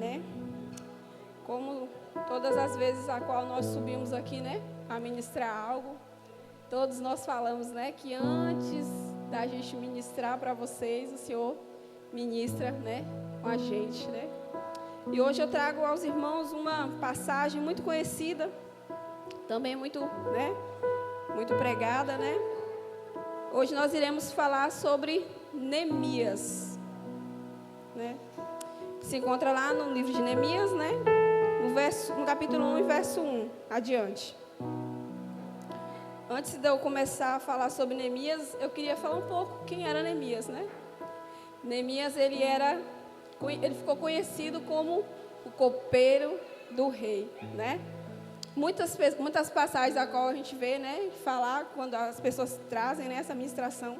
né? Como todas as vezes a qual nós subimos aqui, né, a ministrar algo, todos nós falamos, né, que antes da gente ministrar para vocês, o Senhor ministra, né, com a gente, né? E hoje eu trago aos irmãos uma passagem muito conhecida, também muito, né, muito pregada, né? Hoje nós iremos falar sobre Neemias, né? Se encontra lá no livro de Neemias, né? No capítulo 1 e verso 1, adiante. Antes de eu começar a falar sobre Neemias, eu queria falar um pouco quem era Neemias, né? Neemias, ele ficou conhecido como o copeiro do rei, né? Muitas passagens a qual a gente vê, né, falar quando as pessoas trazem, né, essa ministração,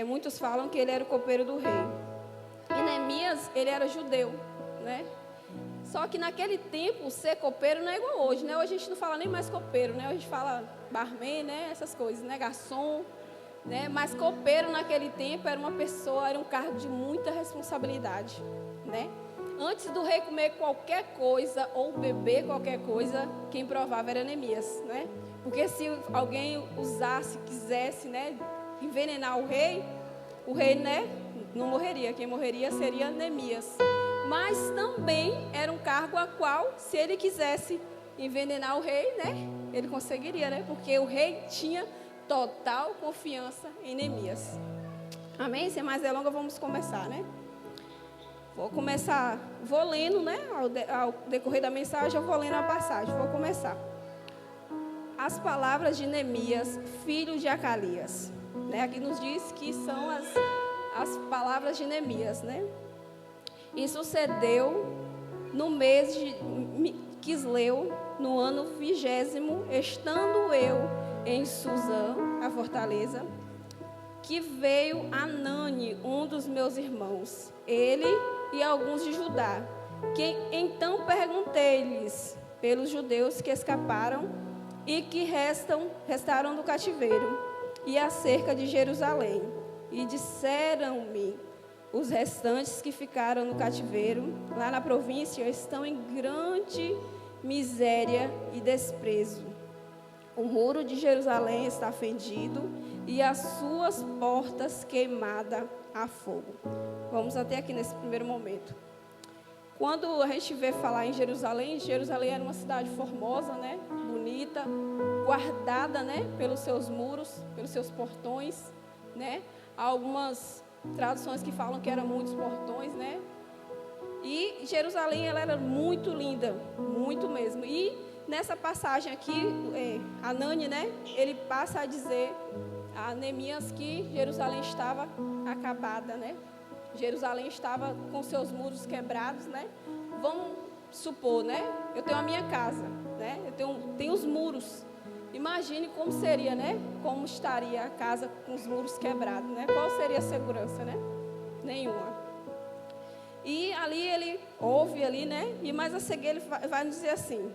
muitos falam que ele era o copeiro do rei. E Neemias, ele era judeu, né? Só que naquele tempo, ser copeiro não é igual hoje, né? Hoje a gente não fala nem mais copeiro, né? Hoje a gente fala barman, né? Essas coisas, né? Garçom, né? Mas copeiro naquele tempo era um cargo de muita responsabilidade, né? Antes do rei comer qualquer coisa ou beber qualquer coisa, quem provava era Neemias, né? Porque se alguém quisesse, né, envenenar o rei, né, não morreria. Quem morreria seria Neemias. Mas também era um cargo a qual, se ele quisesse envenenar o rei, né, ele conseguiria, né? Porque o rei tinha total confiança em Neemias. Amém? Sem mais delongas, vamos começar, né? Vou lendo, né? Ao decorrer da mensagem, eu vou lendo a passagem. Vou começar. As palavras de Neemias, filho de Acalias, né? Aqui nos diz que são as palavras de Neemias, né? E sucedeu no mês de Quisleu, no ano 20º, estando eu em Suzã, a fortaleza, que veio Anani, um dos meus irmãos, ele e alguns de Judá, que então perguntei-lhes pelos judeus que escaparam e que restaram do cativeiro, e acerca de Jerusalém. E disseram-me, os restantes que ficaram no cativeiro, lá na província, estão em grande miséria e desprezo. O muro de Jerusalém está fendido e as suas portas queimadas a fogo. Vamos até aqui nesse primeiro momento. Quando a gente vê falar em Jerusalém era uma cidade formosa, né? Bonita, guardada, né? Pelos seus muros, pelos seus portões, né? Há algumas traduções que falam que eram muitos portões, né? E Jerusalém, ela era muito linda, muito mesmo. E nessa passagem aqui, Anani, né? Ele passa a dizer a Neemias que Jerusalém estava acabada, né? Jerusalém estava com seus muros quebrados, né? Vamos supor, né? Eu tenho a minha casa, né? Eu tenho os muros. Imagine como seria, né? Como estaria a casa com os muros quebrados, né? Qual seria a segurança, né? Nenhuma. E ali ele ouve ali, né? E mais a seguir ele vai nos dizer assim: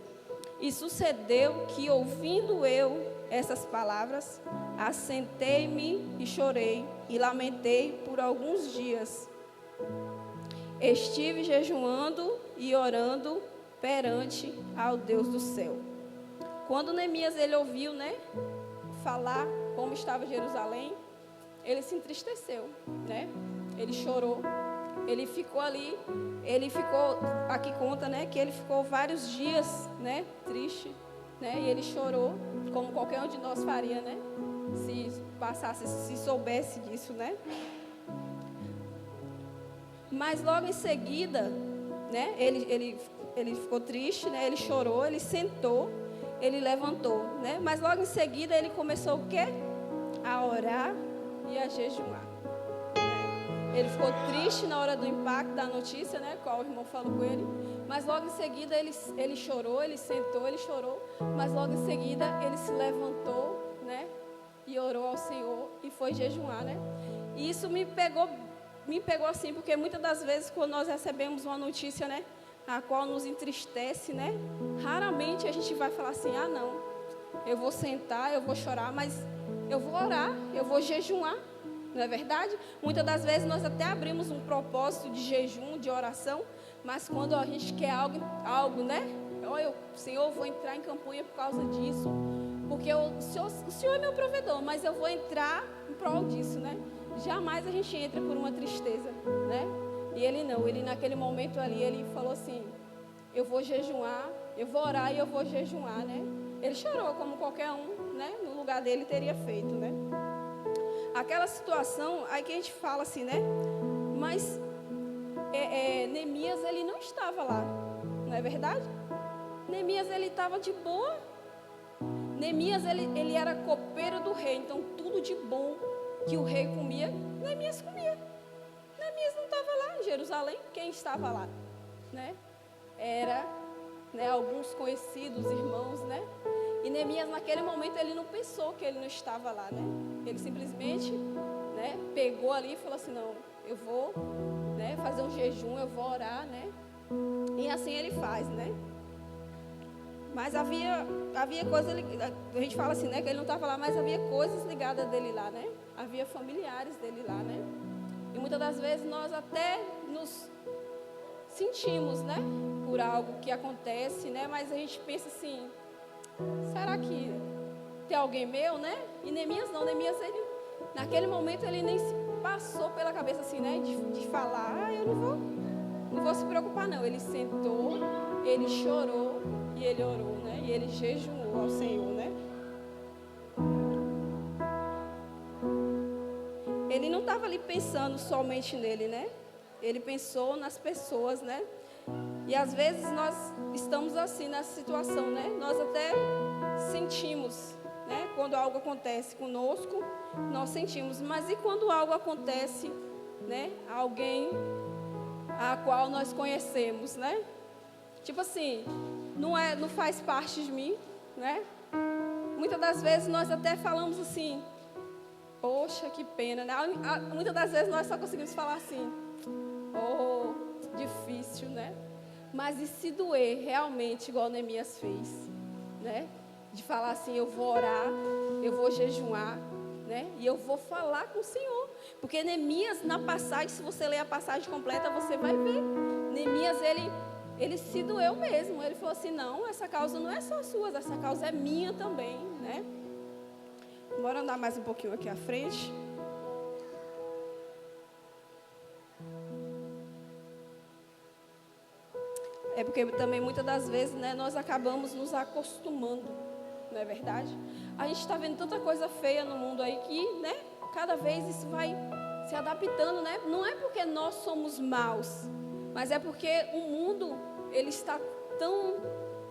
e sucedeu que, ouvindo eu essas palavras, assentei-me e chorei e lamentei por alguns dias. Estive jejuando e orando perante ao Deus do céu. Quando Neemias ele ouviu, né, falar como estava Jerusalém, ele se entristeceu, né? Ele chorou. Ele ficou aqui conta, né, que ele ficou vários dias, né, triste, né? E ele chorou, como qualquer um de nós faria, né? Se soubesse disso, né? Mas logo em seguida, né, ele ficou triste, né? Ele chorou, ele sentou, ele levantou, né? Mas logo em seguida ele começou o quê? A orar e a jejuar. Ele ficou triste na hora do impacto da notícia, né? Qual o irmão falou com ele. Mas logo em seguida ele chorou, ele sentou, ele chorou. Mas logo em seguida ele se levantou, né? E orou ao Senhor e foi jejuar, né? E isso me pegou assim, porque muitas das vezes quando nós recebemos uma notícia, né? A qual nos entristece, né? Raramente a gente vai falar assim: ah, não, eu vou sentar, eu vou chorar, mas eu vou orar, eu vou jejuar. Não é verdade? Muitas das vezes nós até abrimos um propósito de jejum, de oração, Mas quando a gente quer algo, né? Olha, Senhor, eu vou entrar em campanha por causa disso. Porque o Senhor é meu provedor, mas eu vou entrar em prol disso, né? Jamais a gente entra por uma tristeza, né? E ele não, ele naquele momento ali, ele falou assim, eu vou jejuar, eu vou orar e eu vou jejuar, né? Ele chorou como qualquer um, né? No lugar dele teria feito, né? Aquela situação, aí que a gente fala assim, né? Mas Neemias, ele não estava lá, não é verdade? Neemias, ele estava de boa. Neemias, ele era copeiro do rei, então tudo de bom que o rei comia, Neemias comia. Neemias não estava lá em Jerusalém, quem estava lá, né? Era, né, alguns conhecidos, irmãos, né? E Neemias naquele momento ele não pensou que ele não estava lá, né? Ele simplesmente, né, pegou ali e falou assim, não, eu vou, né, fazer um jejum, eu vou orar, né? E assim ele faz, né? Mas havia coisas, a gente fala assim, né, que ele não estava lá, mas havia coisas ligadas dele lá, né? Havia familiares dele lá, né? E muitas das vezes nós até nos sentimos, né, por algo que acontece, né? Mas a gente pensa assim, será que tem alguém meu, né? E Neemias não, Neemias, ele, naquele momento ele nem se passou pela cabeça assim, né, de falar, eu não vou se preocupar não. Ele sentou, ele chorou e ele orou, né? E ele jejuou ao Senhor, né? Ele não estava ali pensando somente nele, né? Ele pensou nas pessoas, né? E às vezes nós estamos assim nessa situação, né? Nós até sentimos, né? Quando algo acontece conosco, nós sentimos. Mas e quando algo acontece, né? A alguém a qual nós conhecemos, né? Tipo assim, não faz parte de mim, né? Muitas das vezes nós até falamos assim, poxa, que pena, né? Muitas das vezes nós só conseguimos falar assim, oh, difícil, né? Mas e se doer realmente, igual Neemias fez, né? De falar assim, eu vou orar, eu vou jejuar, né? E eu vou falar com o Senhor. Porque Neemias, na passagem, se você ler a passagem completa, você vai ver. Neemias, ele se doeu mesmo. Ele falou assim, não, essa causa não é só sua, essa causa é minha também, né? Bora andar mais um pouquinho aqui à frente. É porque também muitas das vezes, né, nós acabamos nos acostumando, não é verdade? A gente está vendo tanta coisa feia no mundo aí que, né, cada vez isso vai se adaptando, né? Não é porque nós somos maus, mas é porque o mundo, ele está tão,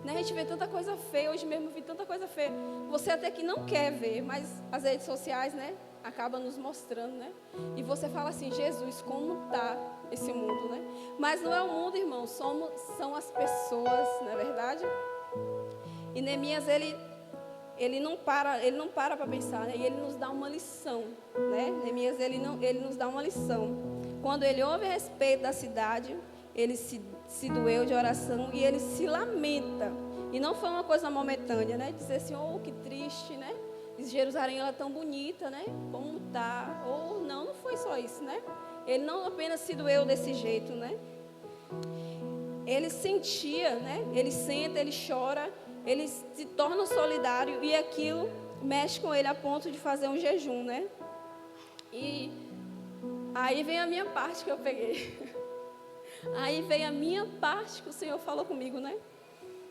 né, a gente vê tanta coisa feia, hoje mesmo eu vi tanta coisa feia. Você até que não quer ver, mas as redes sociais, né, acabam nos mostrando, né? E você fala assim, Jesus, como está esse mundo, né? Mas não é o mundo, irmão, são as pessoas, não é verdade? E Neemias, ele não para para pensar, né? E ele nos dá uma lição, né? Neemias, ele nos dá uma lição. Quando ele ouve a respeito da cidade, ele se doeu de oração e ele se lamenta. E não foi uma coisa momentânea, né? Dizer assim, oh, que triste, né? Jerusalém, ela é tão bonita, né? Como tá? Ou não foi só isso, né? Ele não apenas se doeu desse jeito, né? Ele sentia, né? Ele senta, ele chora, ele se torna solidário e aquilo mexe com ele a ponto de fazer um jejum, né? E aí vem a minha parte que eu peguei. Aí vem a minha parte que o Senhor falou comigo, né?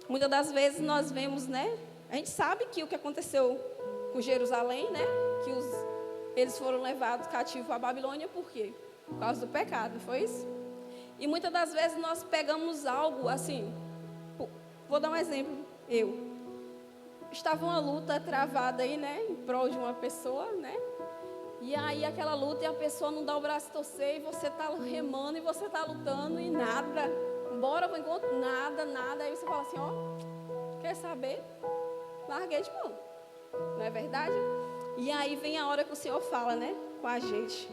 Muitas das vezes nós vemos, né? A gente sabe que o que aconteceu com Jerusalém, né? Que eles foram levados cativos à Babilônia, por quê? Por causa do pecado, não foi isso? E muitas das vezes nós pegamos algo assim, vou dar um exemplo, estava uma luta travada aí, né? Em prol de uma pessoa, né? E aí aquela luta e a pessoa não dá o braço a torcer e você está remando e você está lutando e nada, bora para o encontro, nada, aí você fala assim, ó, quer saber? Larguei de mão, não é verdade? E aí vem a hora que o Senhor fala, né, com a gente,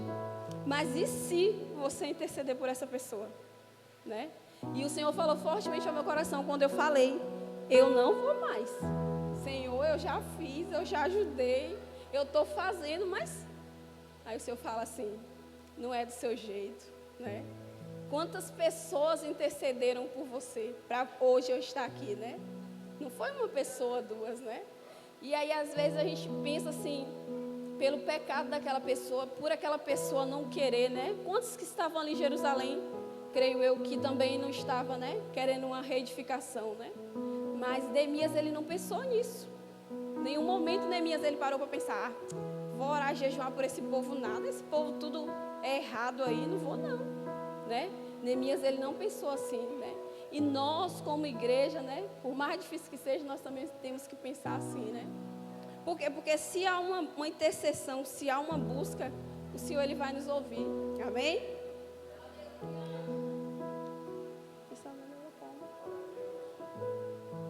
mas e se você interceder por essa pessoa, né? E o Senhor falou fortemente ao meu coração quando eu falei, eu não vou mais, Senhor, eu já fiz, eu já ajudei, eu estou fazendo, mas... Aí o Senhor fala assim, não é do seu jeito, né? Quantas pessoas intercederam por você para hoje eu estar aqui, né? Não foi uma pessoa, duas, né? E aí, às vezes, a gente pensa assim, pelo pecado daquela pessoa, por aquela pessoa não querer, né? Quantos que estavam ali em Jerusalém, creio eu, que também não estavam, né? Querendo uma reedificação, né? Mas Neemias, ele não pensou nisso. Em nenhum momento Neemias, ele parou para pensar, vou orar, jejuar por esse povo, nada. Esse povo tudo é errado aí, não vou não, né? Neemias, ele não pensou assim, né? E nós, como igreja, né? Por mais difícil que seja, nós também temos que pensar assim, né? Por quê? Porque se há uma intercessão, se há uma busca, o Senhor, ele vai nos ouvir. Amém?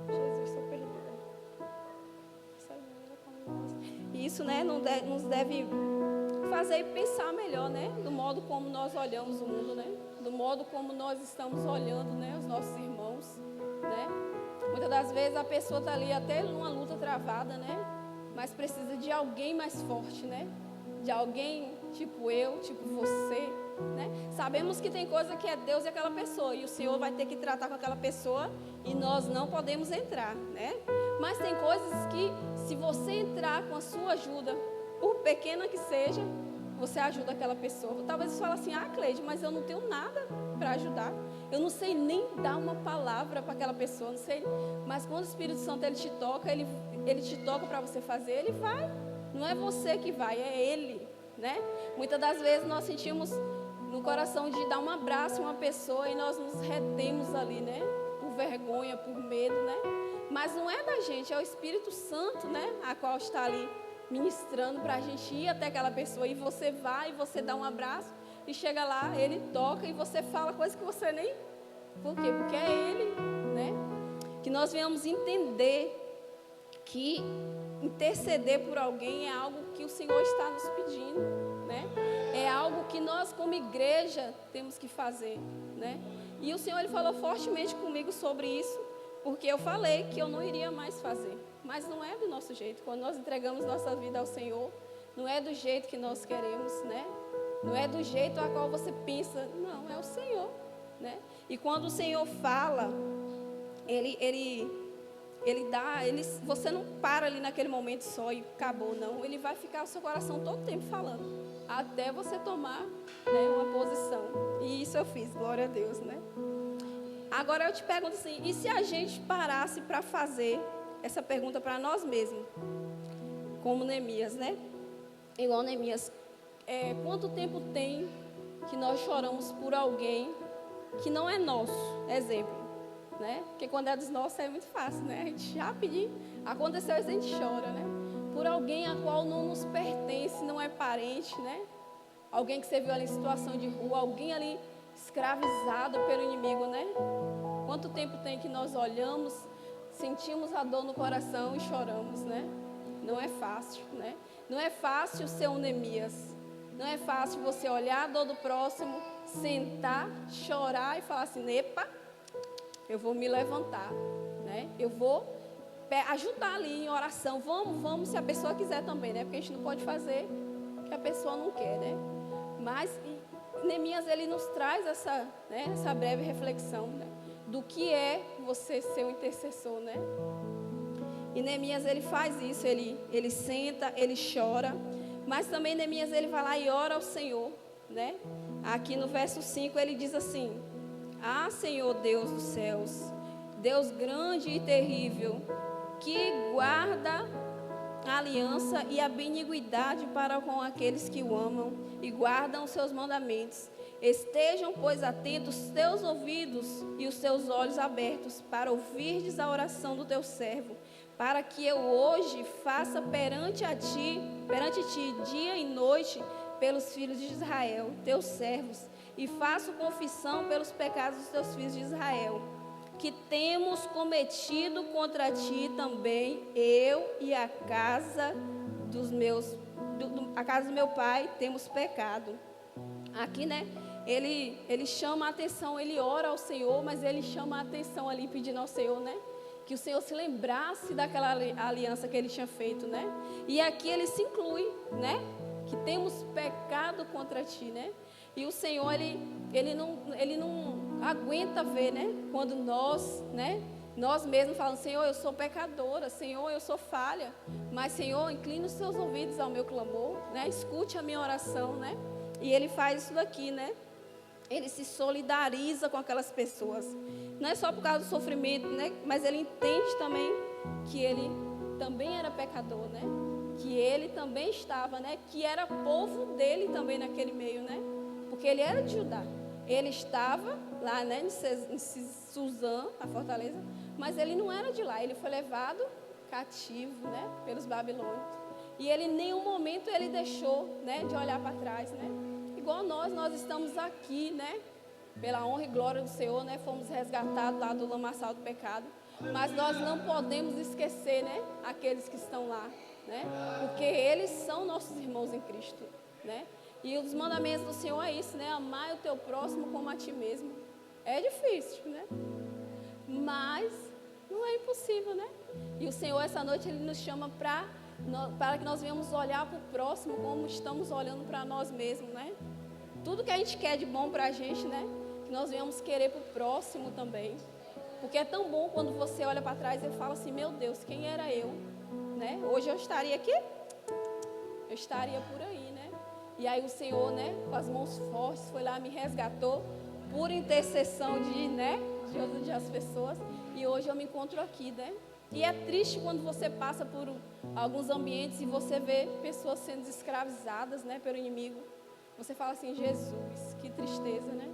Jesus, sou perdida. E isso, né, nos deve fazer pensar melhor, né? Do modo como nós olhamos o mundo, né? Do modo como nós estamos olhando, né? Os nossos irmãos, né? Muitas das vezes a pessoa está ali até numa luta travada, né? Mas precisa de alguém mais forte, né? De alguém tipo eu, tipo você, né? Sabemos que tem coisa que é Deus e aquela pessoa, e o Senhor vai ter que tratar com aquela pessoa e nós não podemos entrar, né? Mas tem coisas que, se você entrar com a sua ajuda, por pequena que seja, você ajuda aquela pessoa. Talvez você fale assim, Cleide, mas eu não tenho nada para ajudar. Eu não sei nem dar uma palavra para aquela pessoa, não sei. Mas quando o Espírito Santo ele te toca, ele te toca para você fazer, ele vai. Não é você que vai, é ele, né? Muitas das vezes nós sentimos no coração de dar um abraço a uma pessoa e nós nos retemos ali, né? Por vergonha, por medo, né? Mas não é da gente, é o Espírito Santo, né? A qual está ali ministrando para a gente ir até aquela pessoa. E você vai, e você dá um abraço, e chega lá, ele toca e você fala coisa que você nem... Por quê? Porque é ele, né? Que nós venhamos entender que interceder por alguém é algo que o Senhor está nos pedindo, né? É algo que nós como igreja temos que fazer, né? E o Senhor, ele falou fortemente comigo sobre isso, porque eu falei que eu não iria mais fazer. Mas não é do nosso jeito. Quando nós entregamos nossa vida ao Senhor, não é do jeito que nós queremos, né? Não é do jeito a qual você pensa. Não, é o Senhor, né? E quando o Senhor fala, você não para ali naquele momento só e acabou, não. Ele vai ficar o seu coração todo o tempo falando, até você tomar, né, uma posição. E isso eu fiz, glória a Deus, né? Agora eu te pergunto assim, e se a gente parasse para fazer essa pergunta para nós mesmos, como Neemias, né? Igual Neemias, quanto tempo tem que nós choramos por alguém que não é nosso? Exemplo, né? Porque quando é dos nossos é muito fácil, né? A gente já pediu, aconteceu isso, a gente chora, né? Por alguém a qual não nos pertence, não é parente, né? Alguém que você viu ali em situação de rua, alguém ali escravizado pelo inimigo, né? Quanto tempo tem que nós olhamos, sentimos a dor no coração e choramos, né? Não é fácil, né? Não é fácil ser um Neemias. Não é fácil você olhar a dor do próximo, sentar, chorar e falar assim, epa, eu vou me levantar, né? Eu vou ajudar ali em oração. Vamos, se a pessoa quiser também, né? Porque a gente não pode fazer o que a pessoa não quer, né? Mas Neemias, ele nos traz essa breve reflexão, né? Do que é você ser um intercessor, né? E Neemias, ele faz isso, ele senta, ele chora, mas também Neemias, ele vai lá e ora ao Senhor, né? Aqui no verso 5, ele diz assim, Senhor Deus dos céus, Deus grande e terrível, que guarda a aliança e a benignidade para com aqueles que o amam e guardam os seus mandamentos. Estejam, pois, atentos os teus ouvidos e os teus olhos abertos para ouvirdes a oração do teu servo, para que eu hoje faça perante ti dia e noite pelos filhos de Israel, teus servos, e faço confissão pelos pecados dos teus filhos de Israel, que temos cometido contra ti também, eu e a casa do meu pai temos pecado. Aqui, né, ele chama a atenção, ele ora ao Senhor, mas ele chama a atenção ali, pedindo ao Senhor, né, que o Senhor se lembrasse daquela aliança que ele tinha feito, né, e aqui ele se inclui, né, que temos pecado contra ti, né, e o Senhor, ele ele não aguenta ver, né? Quando nós, né? Nós mesmos falamos, Senhor, eu sou pecadora, Senhor, eu sou falha, mas, Senhor, inclina os seus ouvidos ao meu clamor, né? Escute a minha oração, né? E Ele faz isso daqui, né? Ele se solidariza com aquelas pessoas. Não é só por causa do sofrimento, né? Mas Ele entende também que Ele também era pecador, né? Que Ele também estava, né? Que era povo dele também naquele meio, né? Porque Ele era de Judá. Ele estava lá, né? Em Suzã, a fortaleza. Mas Ele não era de lá. Ele foi levado cativo, né? Pelos babilônios. E Ele em nenhum momento Ele deixou, né? De olhar para trás, né? Igual nós estamos aqui, né? Pela honra e glória do Senhor, né? Fomos resgatados lá do lamaçal do pecado. Mas nós não podemos esquecer, né? Aqueles que estão lá, né? Porque eles são nossos irmãos em Cristo, né? E os mandamentos do Senhor é isso, né? Amar o teu próximo como a ti mesmo. É difícil, né? Mas não é impossível, né? E o Senhor, essa noite, Ele nos chama para que nós venhamos olhar para o próximo como estamos olhando para nós mesmos, né? Tudo que a gente quer de bom para a gente, né? Que nós venhamos querer para o próximo também. Porque é tão bom quando você olha para trás e fala assim, meu Deus, quem era eu? Né? Hoje eu estaria aqui? Eu estaria por aí, né? E aí o Senhor, né, com as mãos fortes, foi lá, me resgatou por intercessão de outras pessoas. E hoje eu me encontro aqui, né? E é triste quando você passa por alguns ambientes e você vê pessoas sendo escravizadas, né, pelo inimigo. Você fala assim, Jesus, que tristeza, né?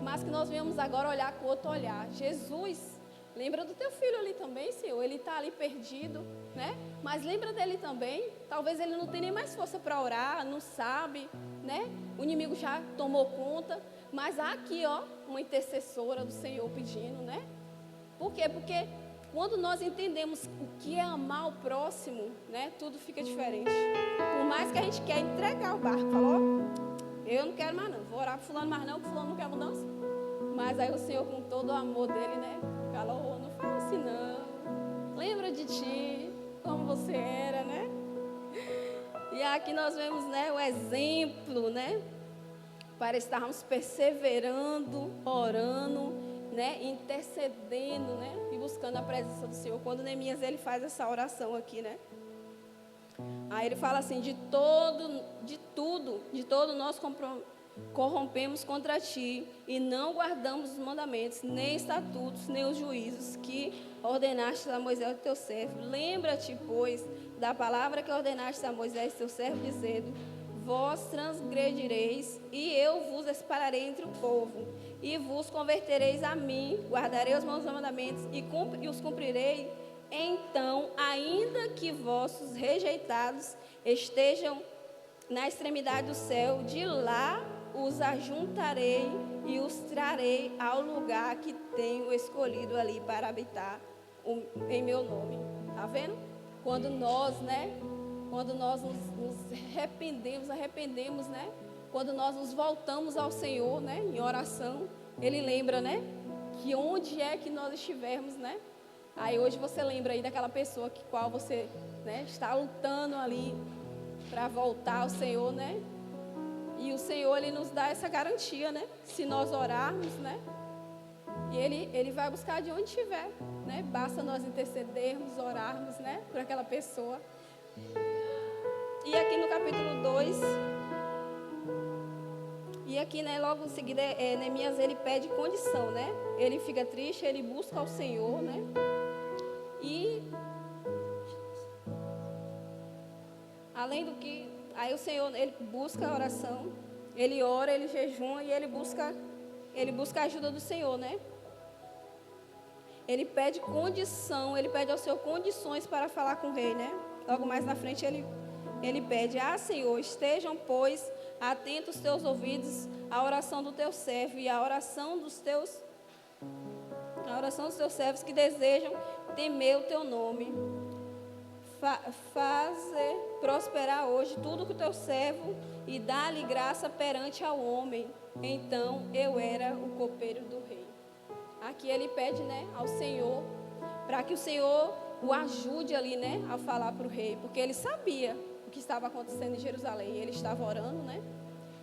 Mas que nós venhamos agora olhar com outro olhar. Jesus, lembra do teu filho ali também, Senhor. Ele está ali perdido, né? Mas lembra dele também. Talvez ele não tenha nem mais força para orar, não sabe, né? O inimigo já tomou conta. Mas há aqui, ó, uma intercessora do Senhor pedindo, né? Por quê? Porque quando nós entendemos o que é amar o próximo, né? Tudo fica diferente. Por mais que a gente quer entregar o barco, falou, eu não quero mais não, vou orar para fulano mais não, porque fulano não quer mudança. Mas aí o Senhor, com todo o amor dele, né? Falou, não fala assim não. Lembra de ti, como você era, né? E aqui nós vemos, né, o exemplo, né? Para estarmos perseverando, orando, né? Intercedendo, né? E buscando a presença do Senhor. Quando Neemias, ele faz essa oração aqui, né? Aí ele fala assim, de todo nós corrompemos contra ti e não guardamos os mandamentos, nem estatutos, nem os juízos que ordenaste a Moisés teu servo. Lembra-te, pois, da palavra que ordenaste a Moisés teu servo, dizendo, vós transgredireis e eu vos espalharei entre o povo e vos convertereis a mim, guardarei os meus mandamentos e os cumprirei. Então, ainda que vossos rejeitados estejam na extremidade do céu, de lá os ajuntarei e os trarei ao lugar que tenho escolhido ali para habitar em meu nome. Tá vendo? Quando nós, né? Quando nós nos arrependemos, né? Quando nós nos voltamos ao Senhor, né? Em oração, Ele lembra, né? Que onde é que nós estivermos, né? Aí hoje você lembra aí daquela pessoa que qual você, né, está lutando ali para voltar ao Senhor, né? E o Senhor, Ele nos dá essa garantia, né? Se nós orarmos, né? E Ele vai buscar de onde estiver, né? Basta nós intercedermos, orarmos, né? Por aquela pessoa. E aqui no capítulo 2, e aqui, né, logo em seguida, Neemias, ele pede condição, né? Ele fica triste, ele busca ao Senhor, né? E além do que, aí o Senhor, ele busca a oração, ele ora, ele jejuma e ele busca a ajuda do Senhor, né? Ele pede condição, ele pede ao Senhor condições para falar com o rei, né? Logo mais na frente ele pede, Senhor, estejam, pois, atentos os teus ouvidos à oração do teu servo e à oração dos teus servos que desejam temer o teu nome. Faze prosperar hoje tudo que o teu servo e dá-lhe graça perante ao homem. Então eu era o copeiro do rei. Aqui ele pede, né, ao Senhor, para que o Senhor o ajude ali, né, a falar para o rei, porque ele sabia o que estava acontecendo em Jerusalém. Ele estava orando, né?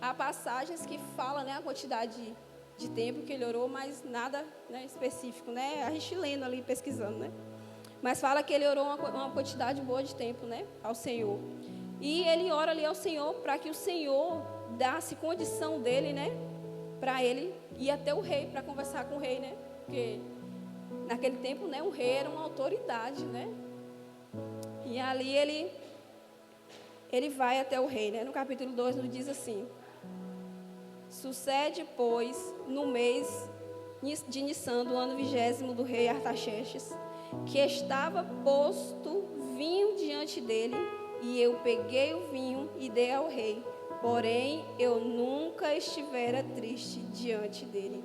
Há passagens que falam, né, a quantidade de tempo que ele orou, mas nada, né, específico, né? A gente lendo ali, pesquisando, né? Mas fala que ele orou uma quantidade boa de tempo, né, ao Senhor. E ele ora ali ao Senhor para que o Senhor desse condição dele, né, para ele ir até o rei, para conversar com o rei, né? Porque naquele tempo, né, o rei era uma autoridade, né? E ali ele vai até o rei, né? No capítulo 2 nos diz assim: sucede, pois, no mês de Nissan, do ano 20º do rei Artaxerxes, que estava posto vinho diante dele, e eu peguei o vinho e dei ao rei. Porém, eu nunca estivera triste diante dele.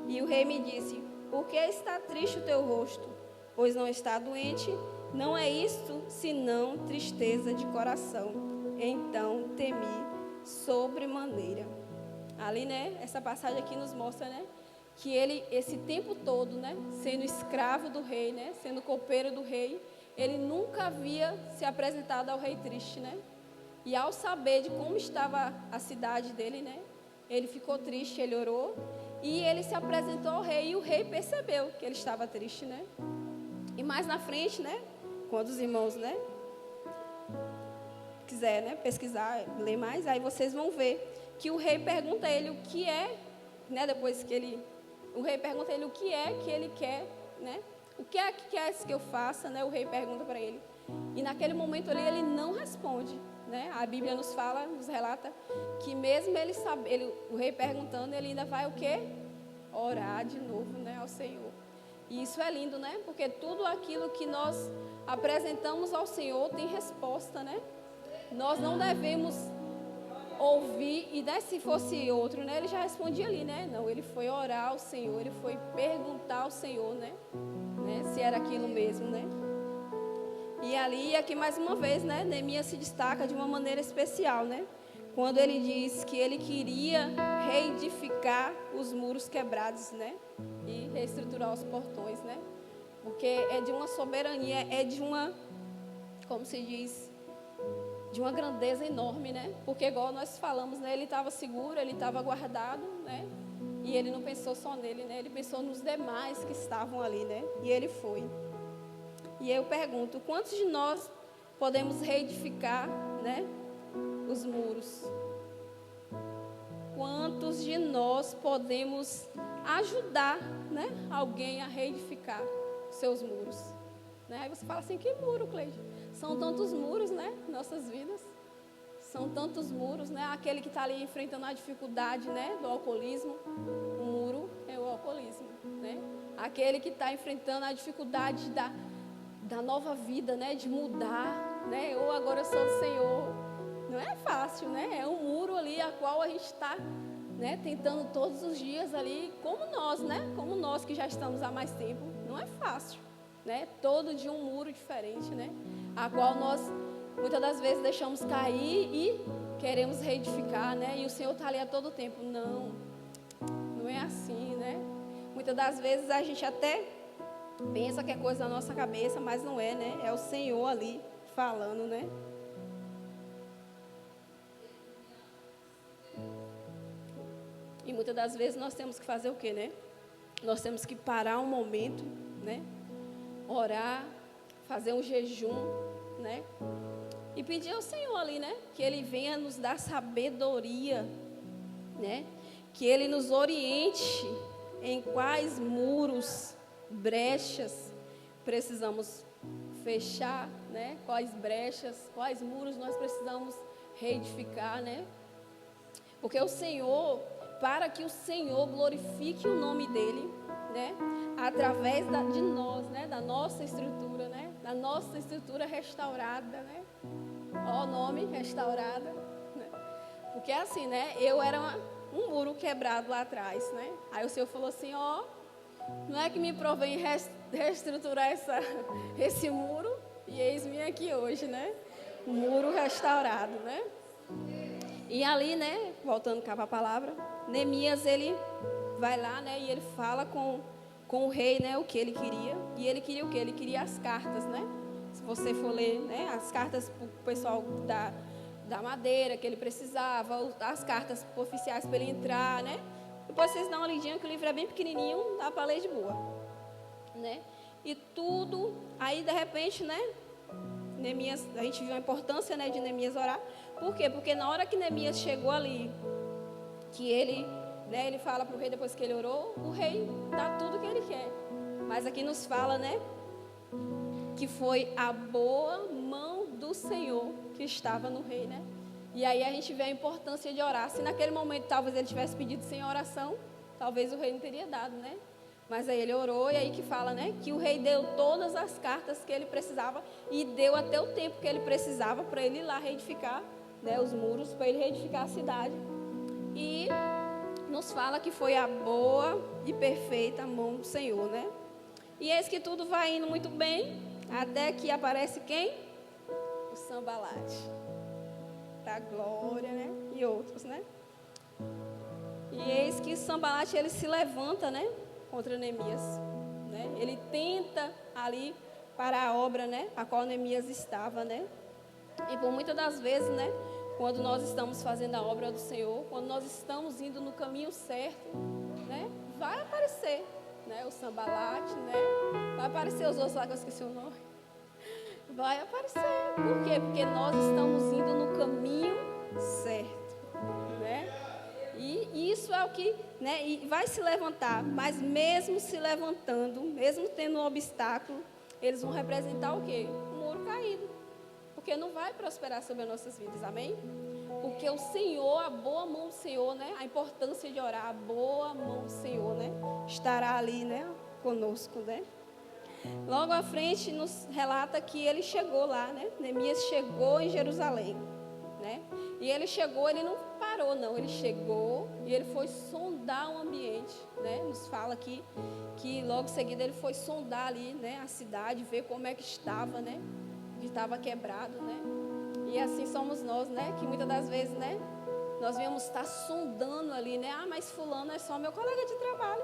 E o rei me disse: por que está triste o teu rosto? Pois não está doente? Não é isto, senão tristeza de coração. Então temi sobremaneira. Ali, né, essa passagem aqui nos mostra, né, que ele, esse tempo todo, né, sendo escravo do rei, né, sendo copeiro do rei, ele nunca havia se apresentado ao rei triste, né? E ao saber de como estava a cidade dele, né, ele ficou triste, ele orou e ele se apresentou ao rei, e o rei percebeu que ele estava triste, né? E mais na frente, né, quando os irmãos, né, quiser, né, pesquisar, ler mais, aí vocês vão ver que o rei pergunta a ele o que é, né, depois que o rei pergunta a ele o que é que ele quer, né? O que é que queres que eu faça, né? O rei pergunta para ele. E naquele momento ali ele não responde, né? A Bíblia nos fala, nos relata que mesmo ele sabe, o rei perguntando, ele ainda vai o quê? Orar de novo, né, ao Senhor. E isso é lindo, né? Porque tudo aquilo que nós apresentamos ao Senhor tem resposta, né? Nós não devemos ouvir, e né, se fosse outro, né, ele já respondia ali, né? Não, ele foi orar ao Senhor, ele foi perguntar ao Senhor, né, se era aquilo mesmo, né? E ali, aqui mais uma vez, né, Neemias se destaca de uma maneira especial, né? Quando ele diz que ele queria reedificar os muros quebrados, né? E reestruturar os portões, né? Porque é de uma soberania, é de uma, como se diz, de uma grandeza enorme, né? Porque igual nós falamos, né? Ele estava seguro, ele estava guardado, né? E ele não pensou só nele, né? Ele pensou nos demais que estavam ali, né? E ele foi. E eu pergunto, quantos de nós podemos reedificar, né, os muros? Quantos de nós podemos ajudar, né, alguém a reedificar seus muros? Né? Aí você fala assim, que muro, Cleide? São tantos muros, né, em nossas vidas. São tantos muros, né? Aquele que está ali enfrentando a dificuldade, né, do alcoolismo, o muro é o alcoolismo, né? Aquele que está enfrentando a dificuldade da nova vida, né, de mudar, né? Ou agora eu sou do Senhor. Não é fácil, né? É um muro ali a qual a gente está, né, tentando todos os dias ali, como nós, né? Como nós que já estamos há mais tempo. Não é fácil, né? Todo dia um muro diferente, né? A qual nós muitas das vezes deixamos cair e queremos reedificar, né? E o Senhor está ali a todo tempo. Não, não é assim, né? Muitas das vezes a gente até pensa que é coisa da nossa cabeça, mas não é, né? É o Senhor ali falando, né? E muitas das vezes nós temos que fazer o quê, né? Nós temos que parar um momento, né? Orar, fazer um jejum, né? E pedir ao Senhor ali, né? Que Ele venha nos dar sabedoria, né? Que Ele nos oriente em quais muros, brechas precisamos fechar, né? Quais brechas, quais muros nós precisamos reedificar, né? Porque o Senhor, para que o Senhor glorifique o nome dEle, né? Através de nós, né? Da nossa estrutura, né? Da nossa estrutura restaurada, né? Ó, o nome, restaurada, né? Porque assim, né? Eu era um muro quebrado lá atrás, né? Aí o Senhor falou assim, ó, não é que me provém reestruturar esse muro, e eis-me aqui hoje, né? Um muro restaurado, né? E ali, né? Voltando cá para a palavra, Neemias, ele vai lá, né? E ele fala com o rei, né? O que ele queria. E ele queria o quê? Ele queria as cartas, né? Se você for ler, né? As cartas para o pessoal da madeira que ele precisava, as cartas oficiais para ele entrar, né? Depois vocês dão uma lidinha, que o livro é bem pequenininho, dá para ler de boa, né? E tudo, aí de repente, né? Neemias, a gente viu a importância, né, de Neemias orar. Por quê? Porque na hora que Neemias chegou ali, que ele, né, ele fala para o rei depois que ele orou, o rei dá tudo que ele quer. Mas aqui nos fala, né, que foi a boa mão do Senhor que estava no rei, né? E aí a gente vê a importância de orar. Se naquele momento talvez ele tivesse pedido sem oração, talvez o rei não teria dado, né? Mas aí ele orou, e aí que fala, né, que o rei deu todas as cartas que ele precisava e deu até o tempo que ele precisava para ele ir lá reedificar, né, os muros, para ele reedificar a cidade. E nos fala que foi a boa e perfeita mão do Senhor, né? E eis que tudo vai indo muito bem, até que aparece quem? O Sambalate, da glória, né? E outros, né? E eis que o Sambalate, ele se levanta, né, contra Neemias, né? Ele tenta ali parar a obra, né, a qual Neemias estava, né? E por muitas das vezes, né, quando nós estamos fazendo a obra do Senhor, quando nós estamos indo no caminho certo, né, vai aparecer, né, o Sambalate, né? Vai aparecer os outros lá que eu esqueci o nome. Vai aparecer. Por quê? Porque nós estamos indo no caminho certo, né? E isso é o que, né, e vai se levantar, mas mesmo se levantando, mesmo tendo um obstáculo, eles vão representar o quê? Um muro caído, porque não vai prosperar sobre as nossas vidas, amém? Porque o Senhor, a boa mão do Senhor, né, a importância de orar, a boa mão do Senhor, né, estará ali, né, conosco, né? Logo à frente nos relata que ele chegou lá, né, Neemias chegou em Jerusalém, né? E ele chegou, ele não parou não, ele chegou e ele foi sondar o ambiente, né? Nos fala aqui que logo em seguida ele foi sondar ali, né, a cidade, ver como é que estava, né? Que estava quebrado, né? E assim somos nós, né? Que muitas das vezes, né, nós viemos estar sondando ali, né? Ah, mas fulano é só meu colega de trabalho.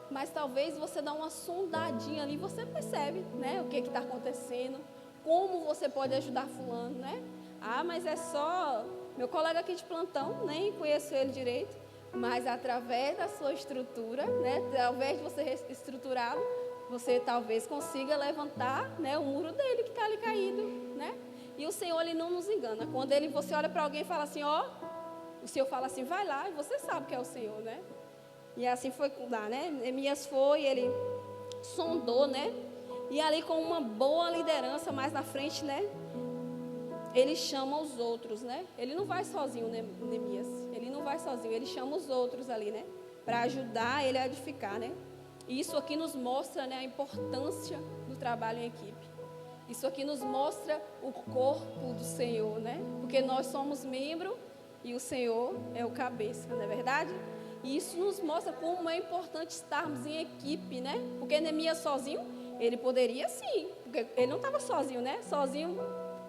Mas talvez você dá uma sondadinha ali, você percebe, né, o que está acontecendo, como você pode ajudar fulano, né? Ah, mas é só meu colega aqui de plantão, nem conheço ele direito, mas através da sua estrutura, né, através de você estruturá-lo, você talvez consiga levantar, né, o muro dele que está ali caído, né? E o Senhor, ele não nos engana. Quando você olha para alguém e fala assim, ó, o Senhor fala assim, vai lá, e você sabe que é o Senhor, né? E assim foi lá, né? Neemias foi, ele sondou, né? E ali com uma boa liderança mais na frente, né? Ele chama os outros, né? Ele não vai sozinho, né, Neemias? Ele não vai sozinho, ele chama os outros ali, né? Para ajudar ele a edificar, né? E isso aqui nos mostra, né, a importância do trabalho em equipe. Isso aqui nos mostra o corpo do Senhor, né? Porque nós somos membro e o Senhor é o cabeça, não é verdade? E isso nos mostra como é importante estarmos em equipe, né? Porque Neemias sozinho, ele poderia sim, porque ele não estava sozinho, né? Sozinho,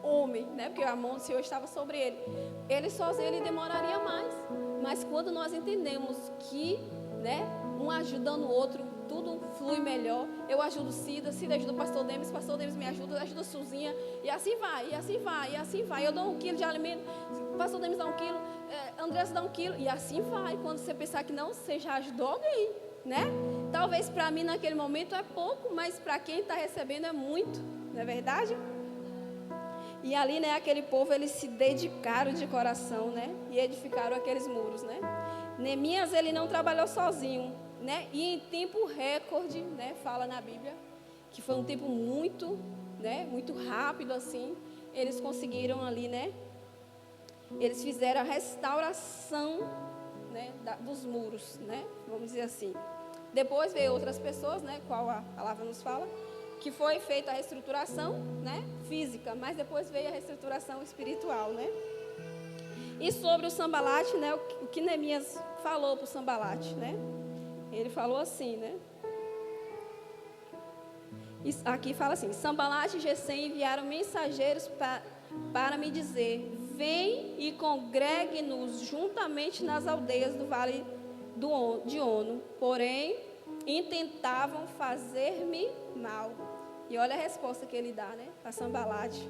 homem, né? Porque a mão do Senhor estava sobre ele. Ele sozinho, ele demoraria mais. Mas quando nós entendemos que, né, um ajudando o outro, tudo flui melhor. Eu ajudo Cida ajuda o pastor Demis me ajuda, ajuda a Suzinha, e assim vai, e assim vai, e assim vai. Eu dou 1 quilo de alimento, o pastor Demis dá 1 quilo, Andressa dá 1 quilo, e assim vai. Quando você pensar que não, você já ajudou alguém, né? Talvez para mim naquele momento é pouco, mas para quem está recebendo é muito, não é verdade? E ali, né, aquele povo, eles se dedicaram de coração, né? E edificaram aqueles muros, né? Neemias, ele não trabalhou sozinho, né? E em tempo recorde, né? Fala na Bíblia que foi um tempo muito, né? Muito rápido assim. Eles conseguiram ali, né? Eles fizeram a restauração, né, dos muros, né? Vamos dizer assim. Depois veio outras pessoas, né? Qual a palavra nos fala, que foi feita a reestruturação, né, física, mas depois veio a reestruturação espiritual, né? E sobre o Sambalate, né, o que Neemias falou para o Sambalate, né? Ele falou assim, né? Aqui fala assim: Sambalate e Gesem enviaram mensageiros para me dizer: vem e congregue-nos juntamente nas aldeias do vale de Ono. Porém, intentavam fazer-me mal. E olha a resposta que ele dá, né, para Sambalate.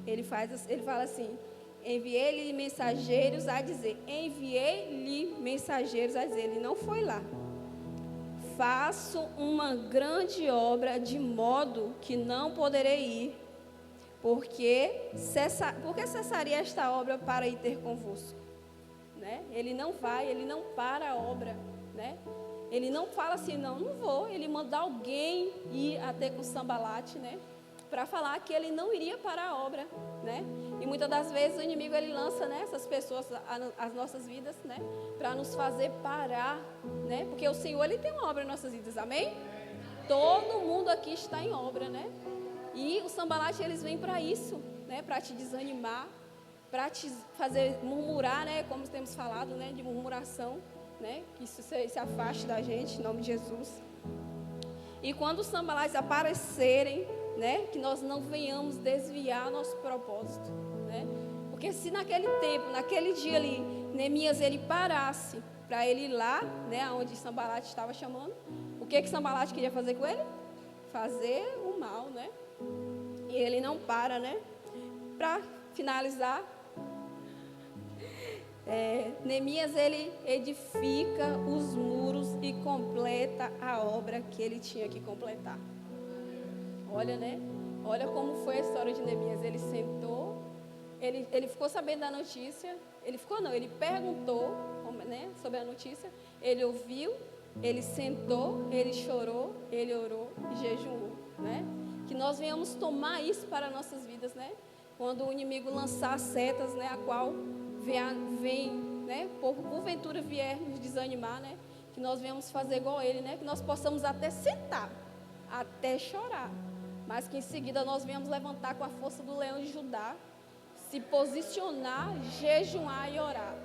Ele fala assim: enviei-lhe mensageiros a dizer. Enviei-lhe mensageiros a dizer. Ele não foi lá. Faço uma grande obra de modo que não poderei ir. Porque cessaria esta obra para ir ter convosco? Né? Ele não vai, ele não para a obra, né? Ele não fala assim, não vou. Ele manda alguém ir até com Sambalate, né? Para falar que ele não iria para a obra, né? E muitas das vezes o inimigo ele lança, né, essas pessoas as nossas vidas, né, para nos fazer parar, né? Porque o Senhor ele tem uma obra em nossas vidas, amém? Todo mundo aqui está em obra, né? E os Sambalate eles vêm para isso, né? Para te desanimar, para te fazer murmurar, né? Como temos falado, né? De murmuração, né? Que isso se afaste da gente, em nome de Jesus. E quando os Sambalates aparecerem, né? Que nós não venhamos desviar nosso propósito, né? Porque se naquele tempo, naquele dia ali, Neemias ele parasse para ele ir lá, né? Onde Sambalate estava chamando, o que Sambalate queria fazer com ele? Fazer o mal, né? E ele não para, né? Para finalizar, Neemias ele edifica os muros e completa a obra que ele tinha que completar. Olha, né? Olha como foi a história de Neemias. Ele sentou, ele ficou sabendo da notícia. Ele perguntou, né, sobre a notícia. Ele ouviu, ele sentou, ele chorou, ele orou e jejuou, né? Que nós venhamos tomar isso para nossas vidas, né? Quando o inimigo lançar setas, né, a qual vem, né, porventura vier nos desanimar, né? Que nós venhamos fazer igual a ele, né? Que nós possamos até sentar, até chorar, mas que em seguida nós venhamos levantar com a força do leão de Judá, se posicionar, jejuar e orar,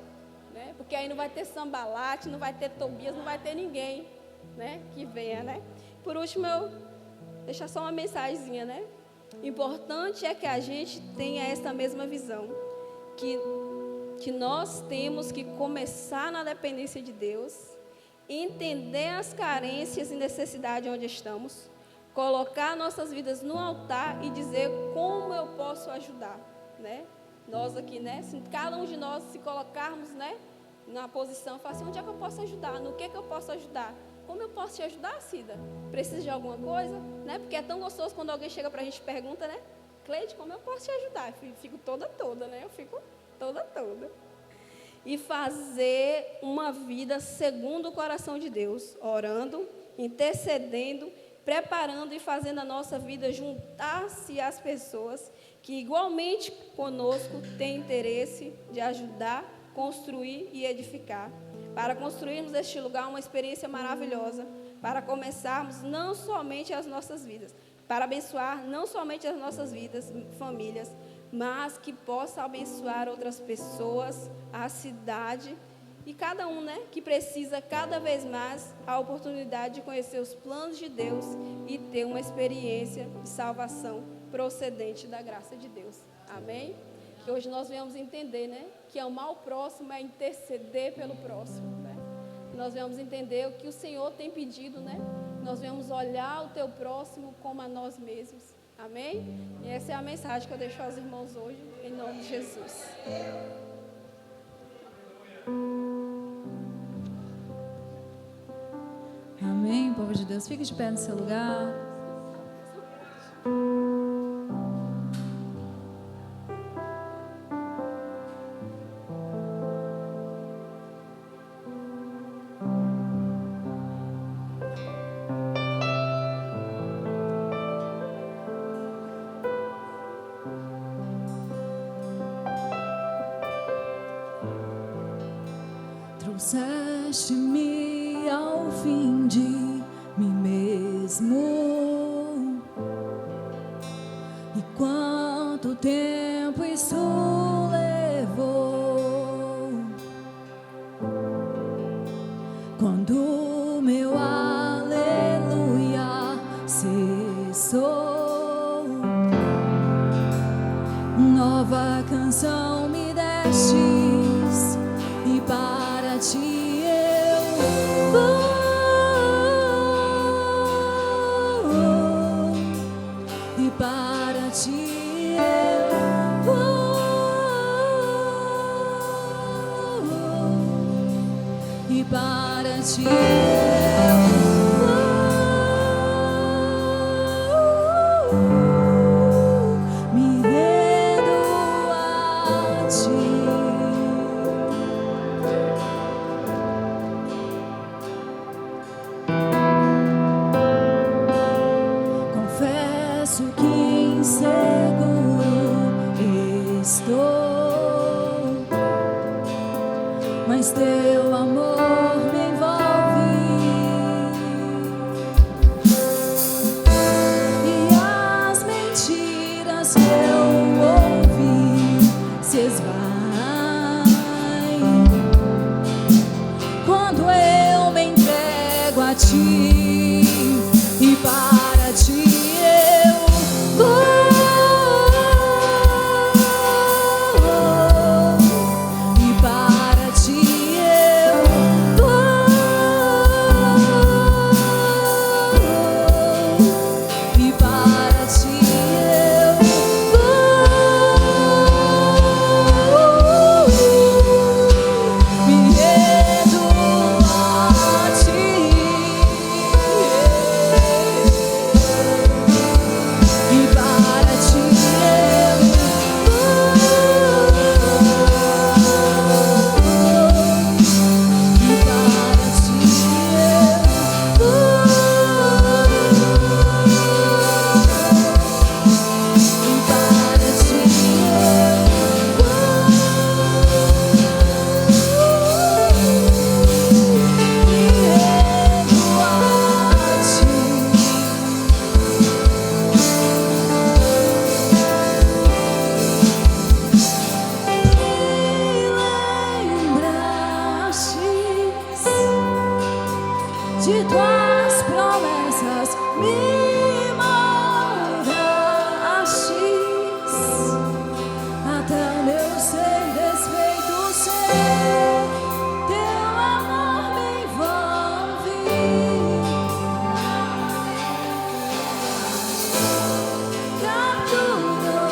né? Porque aí não vai ter Sambalate, não vai ter Tobias, não vai ter ninguém, né, que venha, né? Por último, eu deixar só uma mensagenzinha, né? Importante é que a gente tenha essa mesma visão, que nós temos que começar na dependência de Deus, entender as carências e necessidades onde estamos, colocar nossas vidas no altar e dizer como eu posso ajudar, né? Nós aqui, né? Se cada um de nós se colocarmos, né, na posição, falar assim, onde é que eu posso ajudar? No que eu posso ajudar? Como eu posso te ajudar, Cida? Precisa de alguma coisa? Né? Porque é tão gostoso quando alguém chega para a gente e pergunta, né? Cleide, como eu posso te ajudar? Eu fico toda, né? Eu fico toda. E fazer uma vida segundo o coração de Deus, orando, intercedendo, preparando e fazendo a nossa vida juntar-se às pessoas que igualmente conosco têm interesse de ajudar, construir e edificar. Para construirmos este lugar uma experiência maravilhosa, para começarmos não somente as nossas vidas, para abençoar não somente as nossas vidas, famílias, mas que possa abençoar outras pessoas, a cidade e cada um, né, que precisa cada vez mais a oportunidade de conhecer os planos de Deus e ter uma experiência de salvação procedente da graça de Deus. Amém? Que hoje nós venhamos entender, né, que amar o próximo é interceder pelo próximo, né? Que nós venhamos entender o que o Senhor tem pedido, né? Nós venhamos olhar o teu próximo como a nós mesmos. Amém? E essa é a mensagem que eu deixo aos irmãos hoje, em nome de Jesus. Amém, povo de Deus. Fique de pé no seu lugar. Trouxeste-me ao fim de mim mesmo. E quanto tempo isso levou? Quando meu aleluia cessou, nova canção me destes e para ti eu vou, e para ti eu vou. ti eu me rendo a ti. Confesso que inseguro estou, mas teu amor me envolve e as mentiras que eu ouvi se esvaem quando eu me entrego a ti e para ti eu vou. De tuas promessas me moldaste, até o meu ser desfeito ser, teu amor me envolve, capturou-me.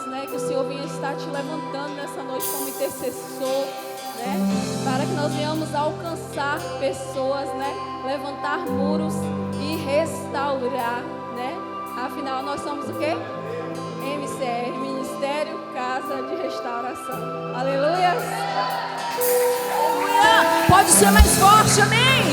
Né, que o Senhor venha estar te levantando nessa noite como intercessor, né, para que nós venhamos alcançar pessoas, né, levantar muros e restaurar, né. Afinal, nós somos o quê? MCR, Ministério Casa de Restauração. Aleluia! Pode ser mais forte, amém?